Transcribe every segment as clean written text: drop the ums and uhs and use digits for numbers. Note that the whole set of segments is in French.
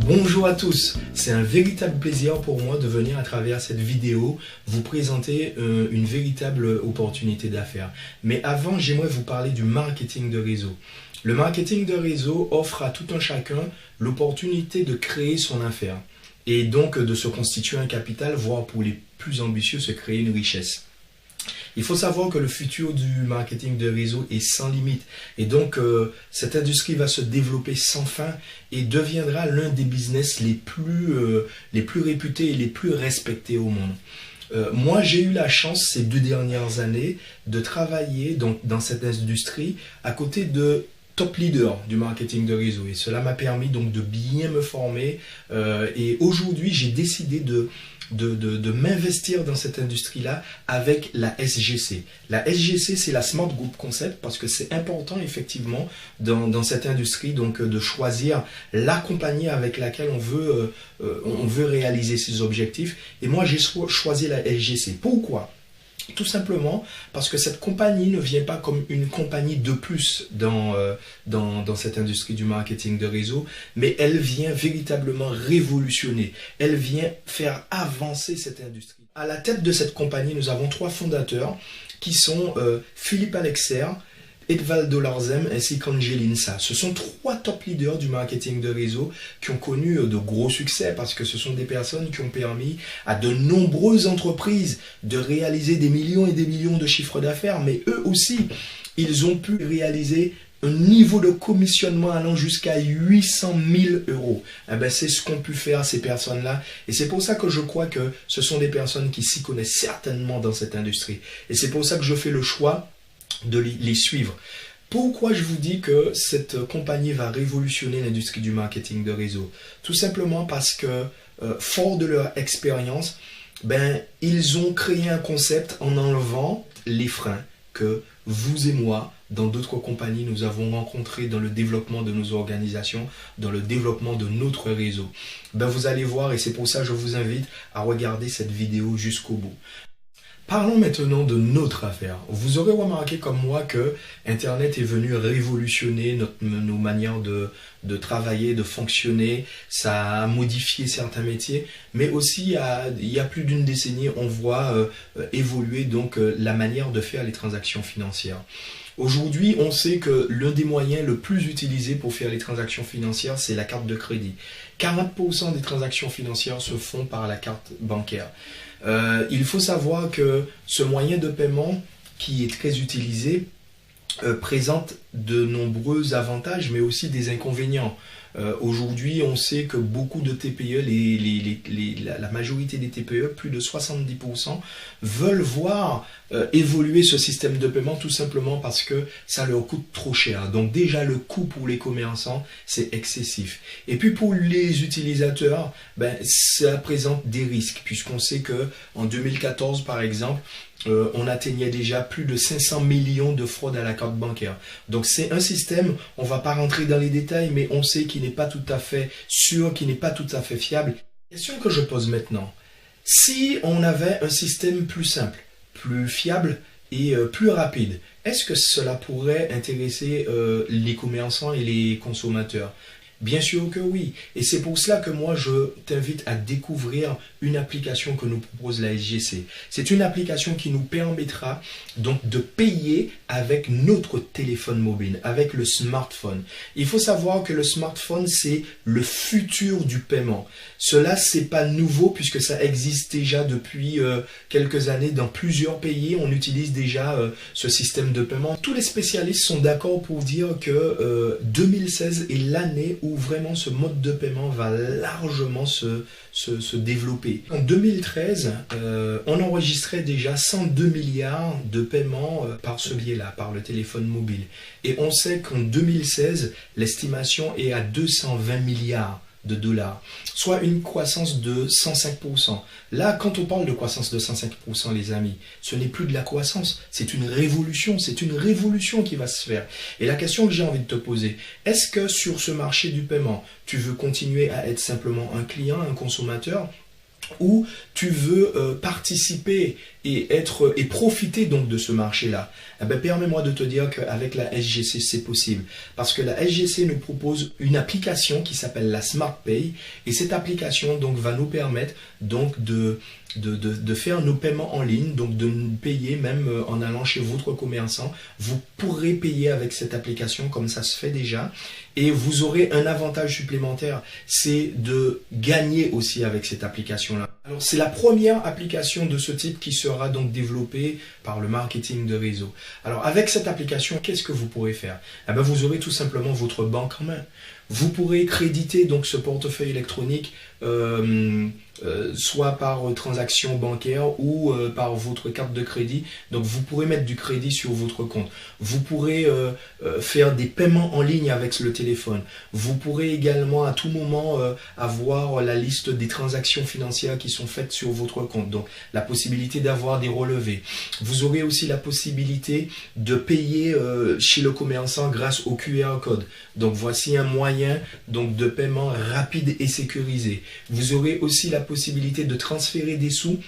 Bonjour à tous, c'est un véritable plaisir pour moi de venir à travers cette vidéo vous présenter une véritable opportunité d'affaires. Mais avant, j'aimerais vous parler du marketing de réseau. Le marketing de réseau offre à tout un chacun l'opportunité de créer son affaire et donc de se constituer un capital, voire pour les plus ambitieux, se créer une richesse. Il faut savoir que le futur du marketing de réseau est sans limite et donc cette industrie va se développer sans fin et deviendra l'un des business les plus réputés et les plus respectés au monde. Moi, j'ai eu la chance ces 2 dernières années de travailler donc, dans cette industrie à côté de top leader du marketing de réseau et cela m'a permis donc de bien me former et aujourd'hui j'ai décidé de m'investir dans cette industrie-là avec la SGC. La SGC, c'est la Smart Group Concept parce que c'est important effectivement dans cette industrie donc de choisir la compagnie avec laquelle on veut réaliser ses objectifs. Et moi, j'ai choisi la SGC. Pourquoi ? Tout simplement parce que cette compagnie ne vient pas comme une compagnie de plus dans cette industrie du marketing de réseau, mais elle vient véritablement révolutionner, elle vient faire avancer cette industrie. À la tête de cette compagnie, nous avons 3 fondateurs qui sont Philippe Alexer, Edval Dolarzem ainsi qu'Angeline Sa. Ce sont 3 top leaders du marketing de réseau qui ont connu de gros succès parce que ce sont des personnes qui ont permis à de nombreuses entreprises de réaliser des millions et des millions de chiffres d'affaires, mais eux aussi, ils ont pu réaliser un niveau de commissionnement allant jusqu'à 800 000 euros. Eh ben, c'est ce qu'ont pu faire ces personnes-là. Et c'est pour ça que je crois que ce sont des personnes qui s'y connaissent certainement dans cette industrie. Et c'est pour ça que je fais le choix de les suivre. Pourquoi je vous dis que cette compagnie va révolutionner l'industrie du marketing de réseau? Tout simplement parce que, fort de leur expérience, ils ont créé un concept en enlevant les freins que vous et moi, dans d'autres compagnies, nous avons rencontrés dans le développement de nos organisations, dans le développement de notre réseau. Vous allez voir et c'est pour ça que je vous invite à regarder cette vidéo jusqu'au bout. Parlons maintenant de notre affaire. Vous aurez remarqué comme moi que Internet est venu révolutionner nos manières de travailler, de fonctionner. Ça a modifié certains métiers, mais aussi il y a plus d'une décennie, on voit évoluer donc la manière de faire les transactions financières. Aujourd'hui, on sait que l'un des moyens le plus utilisé pour faire les transactions financières, c'est la carte de crédit. 40% des transactions financières se font par la carte bancaire. Il faut savoir que ce moyen de paiement qui est très utilisé présente de nombreux avantages mais aussi des inconvénients. Aujourd'hui, on sait que beaucoup de TPE, la majorité des TPE, plus de 70%, veulent voir évoluer ce système de paiement tout simplement parce que ça leur coûte trop cher. Donc déjà, le coût pour les commerçants, c'est excessif. Et puis pour les utilisateurs, ça présente des risques puisqu'on sait que en 2014, par exemple, on atteignait déjà plus de 500 millions de fraudes à la carte bancaire. Donc c'est un système, on ne va pas rentrer dans les détails, mais on sait qu'il n'est pas tout à fait sûr, qu'il n'est pas tout à fait fiable. Question que je pose maintenant, si on avait un système plus simple, plus fiable et plus rapide, est-ce que cela pourrait intéresser les commerçants et les consommateurs ? Bien sûr que oui. Et c'est pour cela que moi, je t'invite à découvrir une application que nous propose la SGC. C'est une application qui nous permettra donc de payer avec notre téléphone mobile, avec le smartphone. Il faut savoir que le smartphone, c'est le futur du paiement. Cela, c'est pas nouveau puisque ça existe déjà depuis quelques années dans plusieurs pays. On utilise déjà ce système de paiement. Tous les spécialistes sont d'accord pour dire que 2016 est l'année où vraiment ce mode de paiement va largement se développer. En 2013, on enregistrait déjà 102 milliards de paiements par ce biais-là, par le téléphone mobile. Et on sait qu'en 2016, l'estimation est à 220 milliards de dollars, soit une croissance de 105%. Là, quand on parle de croissance de 105%, les amis, ce n'est plus de la croissance, c'est une révolution qui va se faire. Et la question que j'ai envie de te poser, est-ce que sur ce marché du paiement, tu veux continuer à être simplement un client, un consommateur, ou tu veux participer et profiter donc de ce marché-là, eh ben, permets-moi de te dire qu'avec la SGC, c'est possible. Parce que la SGC nous propose une application qui s'appelle la Smart Pay. Et cette application donc, va nous permettre donc, de faire nos paiements en ligne, donc de nous payer même en allant chez votre commerçant. Vous pourrez payer avec cette application comme ça se fait déjà. Et vous aurez un avantage supplémentaire, c'est de gagner aussi avec cette application-là. Alors c'est la première application de ce type qui sera donc développée par le marketing de réseau. Alors avec cette application, qu'est-ce que vous pourrez faire? Eh bien, vous aurez tout simplement votre banque en main. Vous pourrez créditer donc ce portefeuille électronique soit par transaction bancaire ou par votre carte de crédit. Donc vous pourrez mettre du crédit sur votre compte. Vous pourrez faire des paiements en ligne avec le téléphone. Vous pourrez également à tout moment avoir la liste des transactions financières qui sont faites sur votre compte. Donc la possibilité d'avoir des relevés. Vous aurez aussi la possibilité de payer chez le commerçant grâce au QR code. Donc voici un moyen donc, de paiement rapide et sécurisé. Vous aurez aussi la possibilité de transférer des sous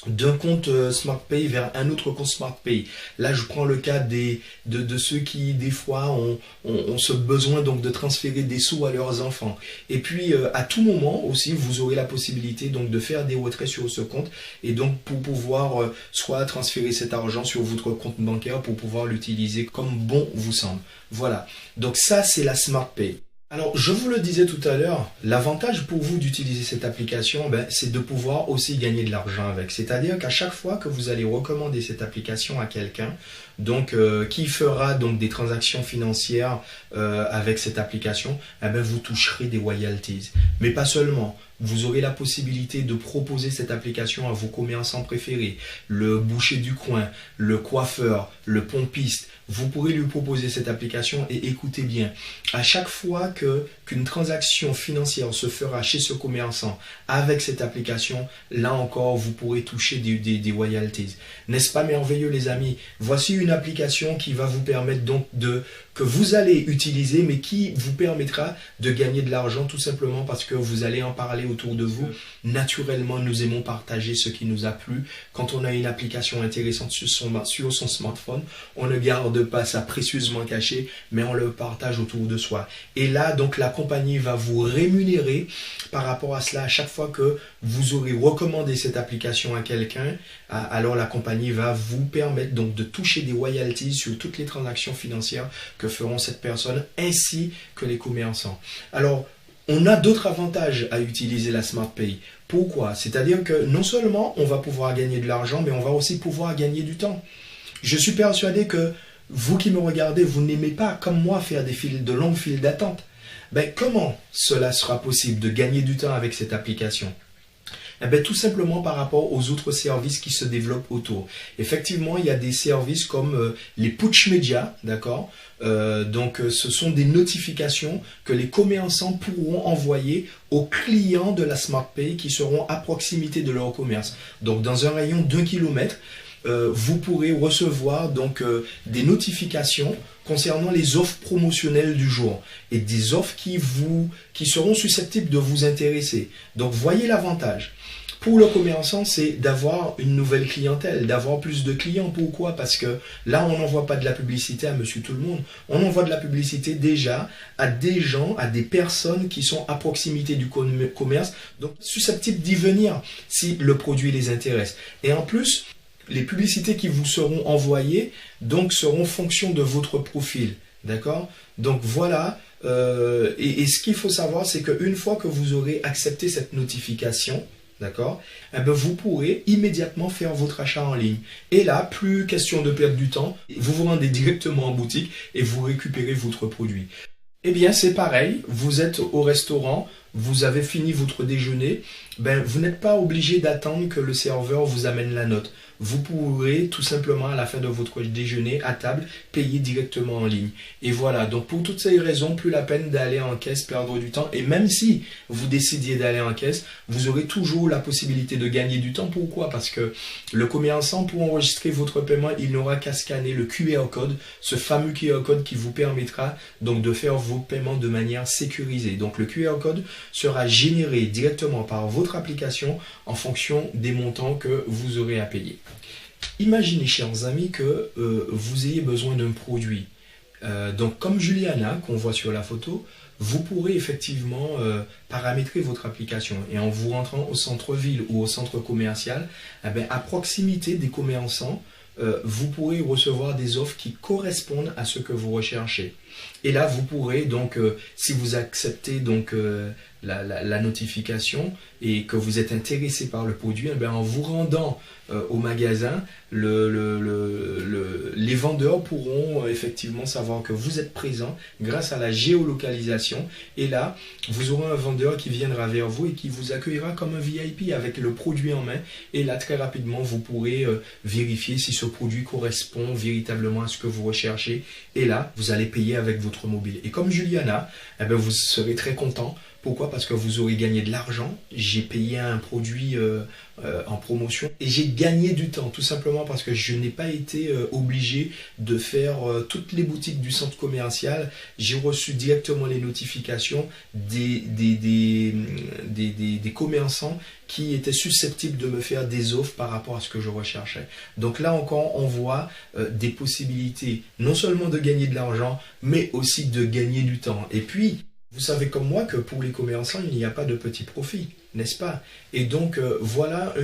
d'un compte SmartPay vers un autre compte SmartPay. Là, je prends le cas de ceux qui, des fois, ont ce besoin donc, de transférer des sous à leurs enfants. Et puis, à tout moment aussi, vous aurez la possibilité donc, de faire des retraits sur ce compte et donc pour pouvoir soit transférer cet argent sur votre compte bancaire pour pouvoir l'utiliser comme bon vous semble. Voilà. Donc ça, c'est la SmartPay. Alors, je vous le disais tout à l'heure, l'avantage pour vous d'utiliser cette application, c'est de pouvoir aussi gagner de l'argent avec. C'est-à-dire qu'à chaque fois que vous allez recommander cette application à quelqu'un, donc qui fera donc des transactions financières avec cette application, vous toucherez des royalties. Mais pas seulement. Vous aurez la possibilité de proposer cette application à vos commerçants préférés, le boucher du coin, le coiffeur, le pompiste. Vous pourrez lui proposer cette application et écoutez bien, à chaque fois qu'une transaction financière se fera chez ce commerçant avec cette application, là encore, vous pourrez toucher des royalties. N'est-ce pas merveilleux les amis? Voici une application qui va vous permettre donc que vous allez utiliser, mais qui vous permettra de gagner de l'argent tout simplement parce que vous allez en parler autour de vous. Naturellement, nous aimons partager ce qui nous a plu. Quand on a une application intéressante sur son smartphone, on ne garde pas ça précieusement caché, mais on le partage autour de soi. Et là, donc, la compagnie va vous rémunérer par rapport à cela. À chaque fois que vous aurez recommandé cette application à quelqu'un, alors la compagnie va vous permettre donc de toucher des royalties sur toutes les transactions financières que feront cette personne ainsi que les commerçants. Alors, on a d'autres avantages à utiliser la SmartPay. Pourquoi? C'est-à-dire que non seulement on va pouvoir gagner de l'argent, mais on va aussi pouvoir gagner du temps. Je suis persuadé que vous qui me regardez, vous n'aimez pas, comme moi, faire de longues files d'attente. Comment cela sera possible de gagner du temps avec cette application? Tout simplement par rapport aux autres services qui se développent autour. Effectivement, il y a des services comme les push media, d'accord? Donc, ce sont des notifications que les commerçants pourront envoyer aux clients de la SmartPay qui seront à proximité de leur commerce. Donc, dans un rayon d'1 kilomètre, vous pourrez recevoir donc des notifications concernant les offres promotionnelles du jour et des offres qui seront susceptibles de vous intéresser. Donc, voyez l'avantage. Pour le commerçant, c'est d'avoir une nouvelle clientèle, d'avoir plus de clients. Pourquoi? Parce que là, on n'envoie pas de la publicité à monsieur tout le monde. On envoie de la publicité déjà à des gens, à des personnes qui sont à proximité du commerce, donc susceptibles d'y venir si le produit les intéresse. Et en plus, les publicités qui vous seront envoyées donc seront en fonction de votre profil. D'accord? Donc voilà. Et ce qu'il faut savoir, c'est qu'une fois que vous aurez accepté cette notification, d'accord, vous pourrez immédiatement faire votre achat en ligne. Et là, plus question de perdre du temps, vous vous rendez directement en boutique et vous récupérez votre produit. Eh bien, c'est pareil, vous êtes au restaurant, vous avez fini votre déjeuner, vous n'êtes pas obligé d'attendre que le serveur vous amène la note. Vous pourrez tout simplement à la fin de votre déjeuner à table payer directement en ligne. Et voilà, donc pour toutes ces raisons, plus la peine d'aller en caisse, perdre du temps. Et même si vous décidiez d'aller en caisse, vous aurez toujours la possibilité de gagner du temps. Pourquoi? Parce que le commerçant, pour enregistrer votre paiement, il n'aura qu'à scanner le QR code, ce fameux QR code qui vous permettra donc de faire vos paiements de manière sécurisée. Donc le QR code sera généré directement par votre application en fonction des montants que vous aurez à payer. Imaginez, chers amis, que vous ayez besoin d'un produit. Donc, comme Juliana, qu'on voit sur la photo, vous pourrez effectivement paramétrer votre application. Et en vous rentrant au centre-ville ou au centre commercial, eh bien, à proximité des commerçants, vous pourrez recevoir des offres qui correspondent à ce que vous recherchez. Et là, vous pourrez donc, si vous acceptez donc la notification et que vous êtes intéressé par le produit, eh bien, en vous rendant au magasin, les vendeurs pourront effectivement savoir que vous êtes présent grâce à la géolocalisation. Et là, vous aurez un vendeur qui viendra vers vous et qui vous accueillera comme un VIP avec le produit en main. Et là, très rapidement, vous pourrez vérifier si ce produit correspond véritablement à ce que vous recherchez. Et là, vous allez payer avec votre mobile. Et comme Juliana, eh bien, vous serez très content. Pourquoi? Parce que vous aurez gagné de l'argent. J'ai payé un produit en promotion et j'ai gagné du temps, tout simplement parce que je n'ai pas été obligé de faire toutes les boutiques du centre commercial. J'ai reçu directement les notifications des commerçants qui étaient susceptibles de me faire des offres par rapport à ce que je recherchais. Donc là encore, on voit des possibilités non seulement de gagner de l'argent, mais aussi de gagner du temps. Et puis, vous savez comme moi que pour les commerçants, il n'y a pas de petit profit, n'est-ce pas? Et donc, voilà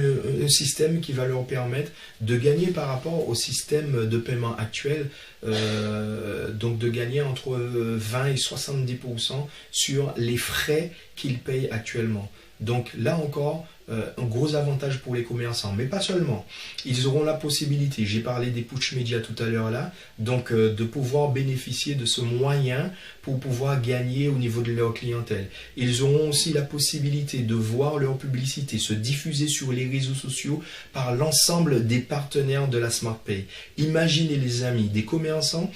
un système qui va leur permettre de gagner par rapport au système de paiement actuel, donc de gagner entre 20 et 70% sur les frais qu'ils payent actuellement. Donc là encore, un gros avantage pour les commerçants, mais pas seulement. Ils auront la possibilité, j'ai parlé des push médias tout à l'heure là, donc de pouvoir bénéficier de ce moyen pour pouvoir gagner au niveau de leur clientèle. Ils auront aussi la possibilité de voir leur publicité se diffuser sur les réseaux sociaux par l'ensemble des partenaires de la SmartPay. Imaginez les amis, des commerçants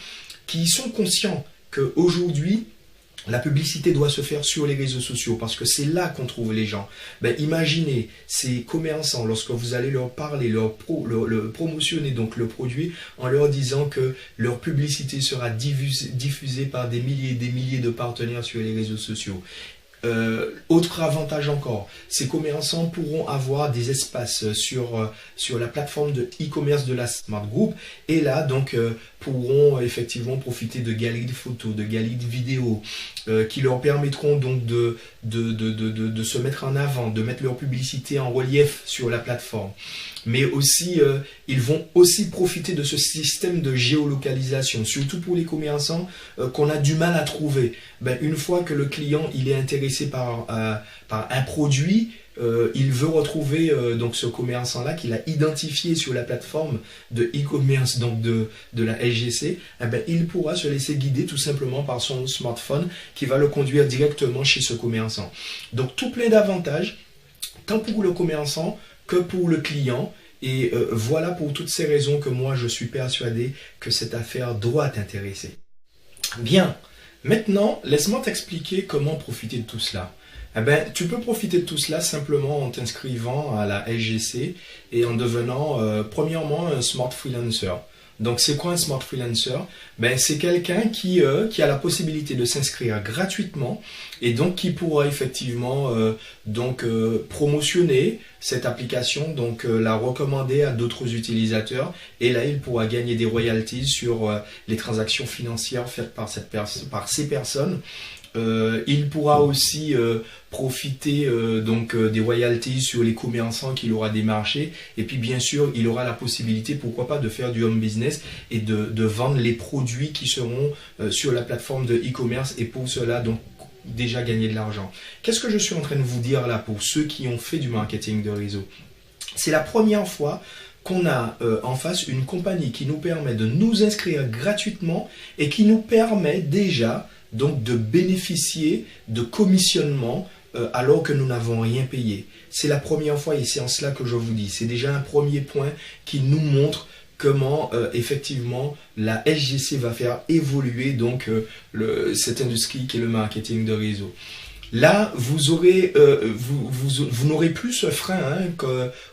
qui sont conscients qu'aujourd'hui, la publicité doit se faire sur les réseaux sociaux parce que c'est là qu'on trouve les gens. Ben, imaginez ces commerçants, lorsque vous allez leur parler, leur promotionner donc le produit en leur disant que leur publicité sera diffusée par des milliers et des milliers de partenaires sur les réseaux sociaux. Autre avantage encore, ces commerçants pourront avoir des espaces sur la plateforme de e-commerce de la Smart Group et là donc pourront effectivement profiter de galeries de photos, de galeries de vidéos qui leur permettront donc de se mettre en avant, de mettre leur publicité en relief sur la plateforme. Mais aussi, ils vont aussi profiter de ce système de géolocalisation, surtout pour les commerçants qu'on a du mal à trouver. Ben, une fois que le client il est intéressé par un produit, il veut retrouver donc ce commerçant-là qu'il a identifié sur la plateforme de e-commerce donc de la SGC, eh ben, il pourra se laisser guider tout simplement par son smartphone qui va le conduire directement chez ce commerçant. Donc tout plein d'avantages, tant pour le commerçant que pour le client. Et voilà pour toutes ces raisons que moi je suis persuadé que cette affaire doit t'intéresser. Bien, maintenant laisse-moi t'expliquer comment profiter de tout cela. Eh ben, tu peux profiter de tout cela simplement en t'inscrivant à la SGC et en devenant premièrement un Smart Freelancer. Donc c'est quoi un Smart Freelancer? Ben, c'est quelqu'un qui a la possibilité de s'inscrire gratuitement et donc qui pourra effectivement promotionner cette application, donc la recommander à d'autres utilisateurs et là il pourra gagner des royalties sur les transactions financières faites par ces personnes. Il pourra aussi profiter des royalties sur les commerçants qu'il aura démarchés et puis bien sûr il aura la possibilité, pourquoi pas, de faire du home business et de vendre les produits qui seront sur la plateforme de e-commerce et pour cela donc déjà gagner de l'argent. Qu'est-ce que je suis en train de vous dire là pour ceux qui ont fait du marketing de réseau? C'est la première fois qu'on a en face une compagnie qui nous permet de nous inscrire gratuitement et qui nous permet déjà donc de bénéficier de commissionnement alors que nous n'avons rien payé. C'est la première fois et c'est en cela que je vous dis. C'est déjà un premier point qui nous montre comment effectivement la SGC va faire évoluer donc cette industrie qui est le marketing de réseau. Là, vous n'aurez plus ce frein, hein,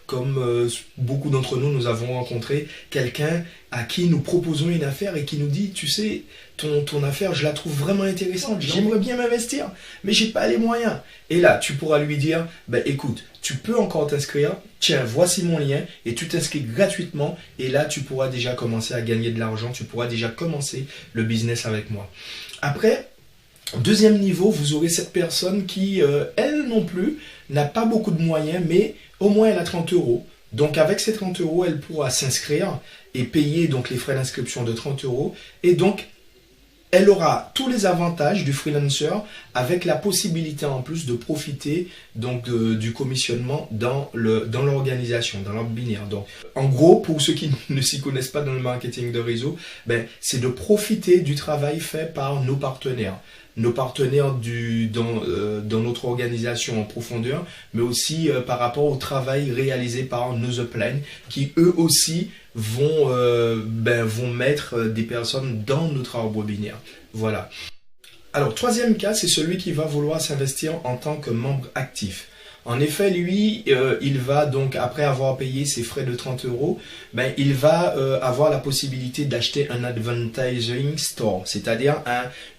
comme beaucoup d'entre nous, nous avons rencontré quelqu'un à qui nous proposons une affaire et qui nous dit, tu sais, ton affaire, je la trouve vraiment intéressante, j'aimerais bien m'investir, mais j'ai pas les moyens. Et là, tu pourras lui dire, ben écoute, tu peux encore t'inscrire, tiens, voici mon lien, et tu t'inscris gratuitement, et là, tu pourras déjà commencer à gagner de l'argent, tu pourras déjà commencer le business avec moi. Après, deuxième niveau, vous aurez cette personne qui, elle non plus, n'a pas beaucoup de moyens, mais au moins elle a 30 euros. Donc avec ces 30 euros, elle pourra s'inscrire et payer donc les frais d'inscription de 30 euros. Et donc, elle aura tous les avantages du freelancer avec la possibilité en plus de profiter donc du commissionnement dans l'organisation, dans l'ordre binaire. Donc, en gros, pour ceux qui ne s'y connaissent pas dans le marketing de réseau, ben, c'est de profiter du travail fait par nos partenaires. Nos partenaires dans notre organisation en profondeur, mais aussi par rapport au travail réalisé par nos uplines qui eux aussi vont mettre des personnes dans notre arbre binaire. Voilà. Alors, troisième cas, c'est celui qui va vouloir s'investir en tant que membre actif. En effet, lui, il va donc, après avoir payé ses frais de 30 euros, ben, il va avoir la possibilité d'acheter un advertising store, c'est-à-dire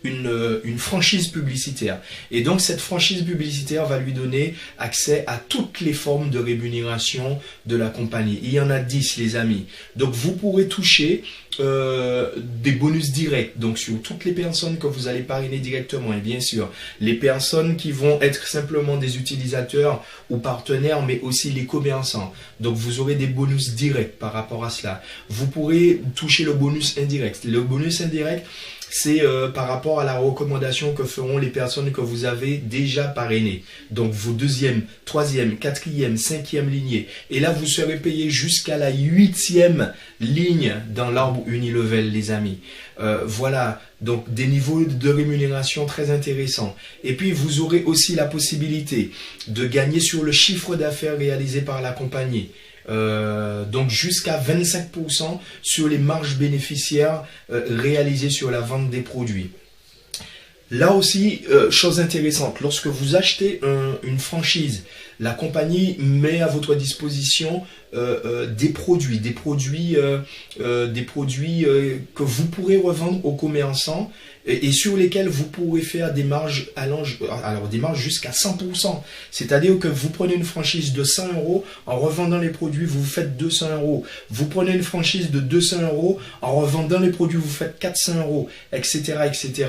une franchise publicitaire. Et donc, cette franchise publicitaire va lui donner accès à toutes les formes de rémunération de la compagnie. Il y en a 10, les amis. Donc, vous pourrez toucher des bonus directs, donc sur toutes les personnes que vous allez parrainer directement, et bien sûr les personnes qui vont être simplement des utilisateurs ou partenaires, mais aussi les commerçants. Donc vous aurez des bonus directs par rapport à cela. Vous pourrez toucher le bonus indirect. Le bonus indirect, c'est par rapport à la recommandation que feront les personnes que vous avez déjà parrainées. Donc vos deuxième, troisième, quatrième, cinquième lignées. Et là, vous serez payé jusqu'à la 8e ligne dans l'arbre Unilevel, les amis. Voilà, donc des niveaux de rémunération très intéressants. Et puis, vous aurez aussi la possibilité de gagner sur le chiffre d'affaires réalisé par la compagnie. Donc jusqu'à 25% sur les marges bénéficiaires réalisées sur la vente des produits. Là aussi, chose intéressante, lorsque vous achetez une franchise, la compagnie met à votre disposition des produits que vous pourrez revendre aux commerçants et sur lesquels vous pourrez faire des marges des marges jusqu'à 100%. C'est-à-dire que vous prenez une franchise de 100 euros, en revendant les produits, vous faites 200 euros. Vous prenez une franchise de 200 euros, en revendant les produits, vous faites 400 euros, etc., etc.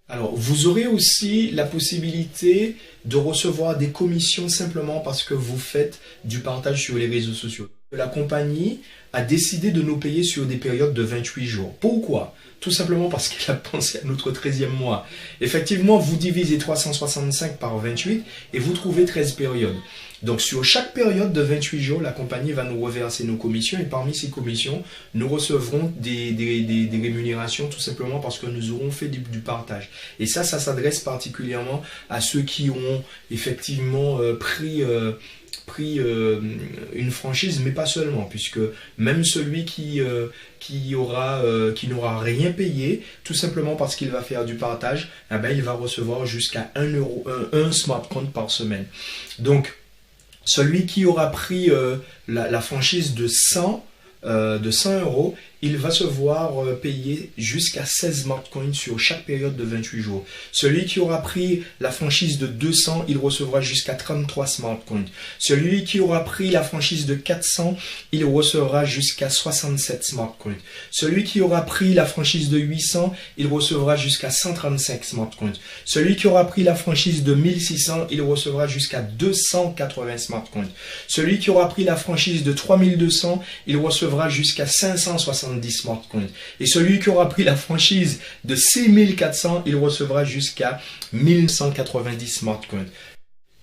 Alors, vous aurez aussi la possibilité de recevoir des commissions simplement parce que vous faites du partage sur les réseaux sociaux. La compagnie a décidé de nous payer sur des périodes de 28 jours. Pourquoi? Tout simplement parce qu'elle a pensé à notre 13e mois. Effectivement, vous divisez 365 par 28 et vous trouvez 13 périodes. Donc sur chaque période de 28 jours, la compagnie va nous reverser nos commissions et parmi ces commissions, nous recevrons des rémunérations tout simplement parce que nous aurons fait du partage. Et ça s'adresse particulièrement à ceux qui ont effectivement pris une franchise, mais pas seulement, puisque même celui qui n'aura rien payé, tout simplement parce qu'il va faire du partage, eh ben, il va recevoir jusqu'à 1 smartphone par semaine. Donc, celui qui aura pris la franchise de 100 euros, il va se voir payer jusqu'à 16 smartcoins sur chaque période de 28 jours. Celui qui aura pris la franchise de 200, il recevra jusqu'à 33 smartcoins. Celui qui aura pris la franchise de 400, il recevra jusqu'à 67 smartcoins. Celui qui aura pris la franchise de 800, il recevra jusqu'à 135 smartcoins. Celui qui aura pris la franchise de 1600, il recevra jusqu'à 280 smartcoins. Celui qui aura pris la franchise de 3200, il recevra jusqu'à 570 smartcoins. Et celui qui aura pris la franchise de 6400, il recevra jusqu'à 1190 smartcoins.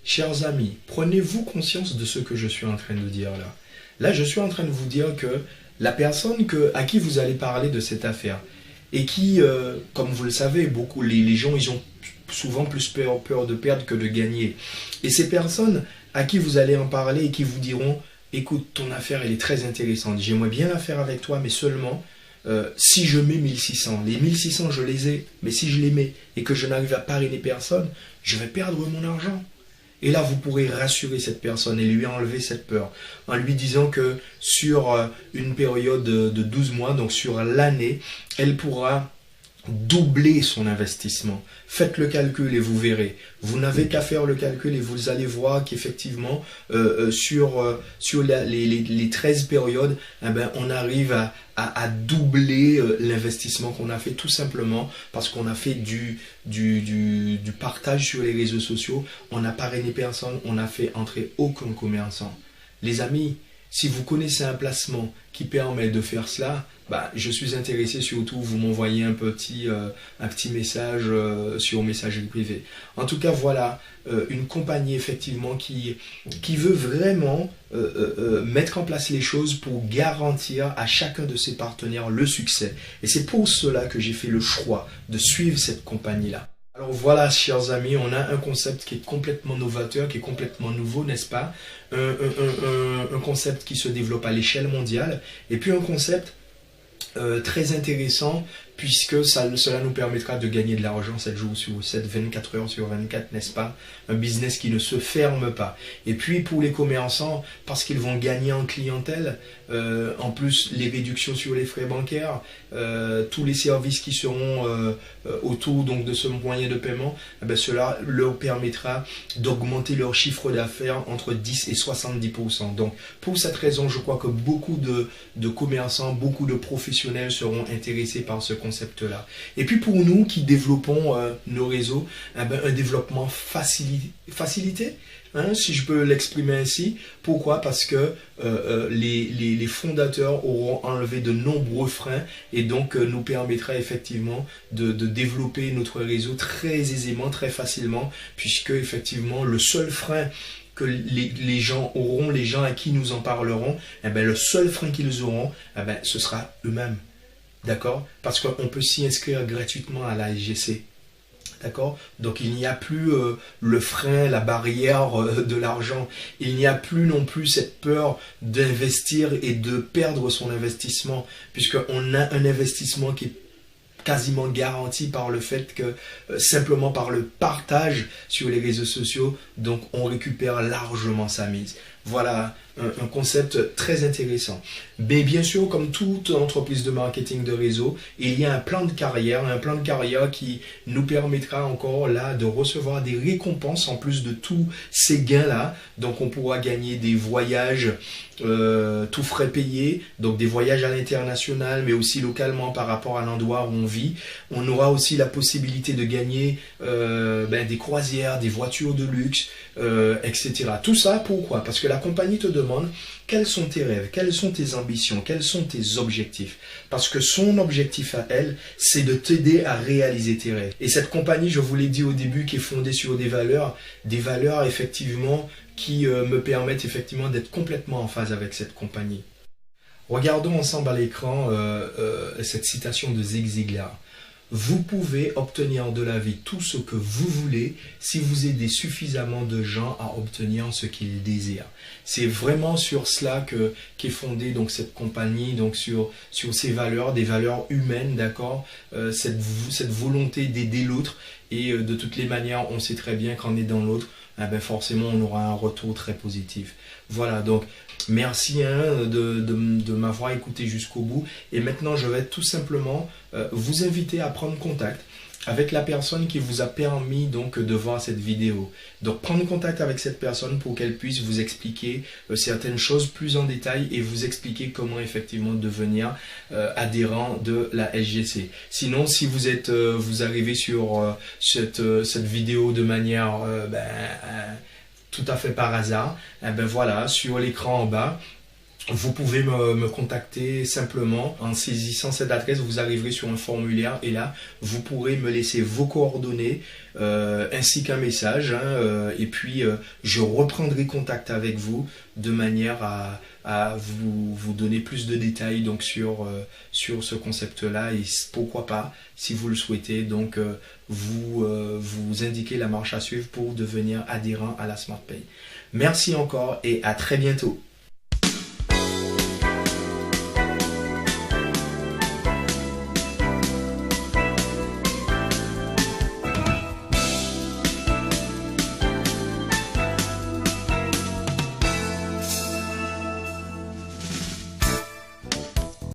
Chers amis, prenez-vous conscience de ce que je suis en train de dire là. Là, je suis en train de vous dire que la personne à qui vous allez parler de cette affaire et qui, comme vous le savez, les gens, ils ont souvent plus peur de perdre que de gagner. Et ces personnes à qui vous allez en parler et qui vous diront: écoute, ton affaire, elle est très intéressante. J'aimerais bien la faire avec toi, mais seulement, si je mets 1600, les 1600 je les ai, mais si je les mets et que je n'arrive à parrainer personne, je vais perdre mon argent. Et là, vous pourrez rassurer cette personne et lui enlever cette peur en lui disant que sur une période de 12 mois, donc sur l'année, elle pourra doubler son investissement. Faites le calcul et vous verrez. Vous n'avez qu'à faire le calcul et vous allez voir qu'effectivement, sur les 13 périodes, eh ben, on arrive à doubler l'investissement qu'on a fait tout simplement parce qu'on a fait du partage sur les réseaux sociaux. On n'a parrainé personne, on n'a fait entrer aucun commerçant. Les amis, si vous connaissez un placement qui permet de faire cela, bah, je suis intéressé, surtout vous m'envoyez un petit message sur messagerie privée. En tout cas, voilà une compagnie effectivement qui veut vraiment mettre en place les choses pour garantir à chacun de ses partenaires le succès. Et c'est pour cela que j'ai fait le choix de suivre cette compagnie-là. Alors voilà, chers amis, on a un concept qui est complètement novateur, qui est complètement nouveau, n'est-ce pas? Un concept qui se développe à l'échelle mondiale, et puis un concept très intéressant, puisque cela nous permettra de gagner de l'argent 7 jours sur 7, 24 heures sur 24, n'est-ce pas? Un business qui ne se ferme pas. Et puis pour les commerçants, parce qu'ils vont gagner en clientèle, en plus les réductions sur les frais bancaires, tous les services qui seront autour donc, de ce moyen de paiement, eh bien, cela leur permettra d'augmenter leur chiffre d'affaires entre 10 et 70%. Donc pour cette raison, je crois que beaucoup de commerçants, beaucoup de professionnels seront intéressés par ce concept-là. Et puis pour nous qui développons nos réseaux, eh bien, un développement facilité, hein, si je peux l'exprimer ainsi. Pourquoi? Parce que les fondateurs auront enlevé de nombreux freins et donc nous permettra effectivement de développer notre réseau très aisément, très facilement, puisque effectivement le seul frein que les gens auront, les gens à qui nous en parlerons, eh bien, le seul frein qu'ils auront, eh bien, ce sera eux-mêmes. D'accord? Parce qu'on peut s'y inscrire gratuitement à la SGC. D'accord? Donc il n'y a plus le frein, la barrière de l'argent. Il n'y a plus non plus cette peur d'investir et de perdre son investissement, puisqu'on a un investissement qui est quasiment garanti par le fait que simplement par le partage sur les réseaux sociaux, donc on récupère largement sa mise. Voilà un concept très intéressant. Mais bien sûr, comme toute entreprise de marketing de réseau, il y a un plan de carrière qui nous permettra encore là de recevoir des récompenses en plus de tous ces gains-là. Donc on pourra gagner des voyages tout frais payés, donc des voyages à l'international, mais aussi localement par rapport à l'endroit où on vit. On aura aussi la possibilité de gagner des croisières, des voitures de luxe, etc. Tout ça, pourquoi? Parce que la compagnie te demande quels sont tes rêves, quelles sont tes ambitions, quels sont tes objectifs. Parce que son objectif à elle, c'est de t'aider à réaliser tes rêves. Et cette compagnie, je vous l'ai dit au début, qui est fondée sur des valeurs effectivement qui me permettent effectivement d'être complètement en phase avec cette compagnie. Regardons ensemble à l'écran cette citation de Zig Ziglar. Vous pouvez obtenir de la vie tout ce que vous voulez si vous aidez suffisamment de gens à obtenir ce qu'ils désirent. C'est vraiment sur cela qu'est fondée donc cette compagnie, donc sur ces valeurs, des valeurs humaines, d'accord, cette volonté d'aider l'autre. Et de toutes les manières, on sait très bien qu'en aidant l'autre, forcément on aura un retour très positif. Voilà, donc merci de m'avoir écouté jusqu'au bout. Et maintenant, je vais tout simplement vous inviter à prendre contact avec la personne qui vous a permis donc de voir cette vidéo. Donc prendre contact avec cette personne pour qu'elle puisse vous expliquer certaines choses plus en détail et vous expliquer comment effectivement devenir adhérent de la SGC. Sinon, si vous arrivez sur cette vidéo de manière tout à fait par hasard, voilà, sur l'écran en bas, vous pouvez me contacter simplement en saisissant cette adresse. Vous arriverez sur un formulaire et là, vous pourrez me laisser vos coordonnées ainsi qu'un message. Et puis, je reprendrai contact avec vous de manière à vous donner plus de détails donc, sur ce concept-là. Et pourquoi pas, si vous le souhaitez, donc vous indiquer la marche à suivre pour devenir adhérent à la SmartPay. Merci encore et à très bientôt.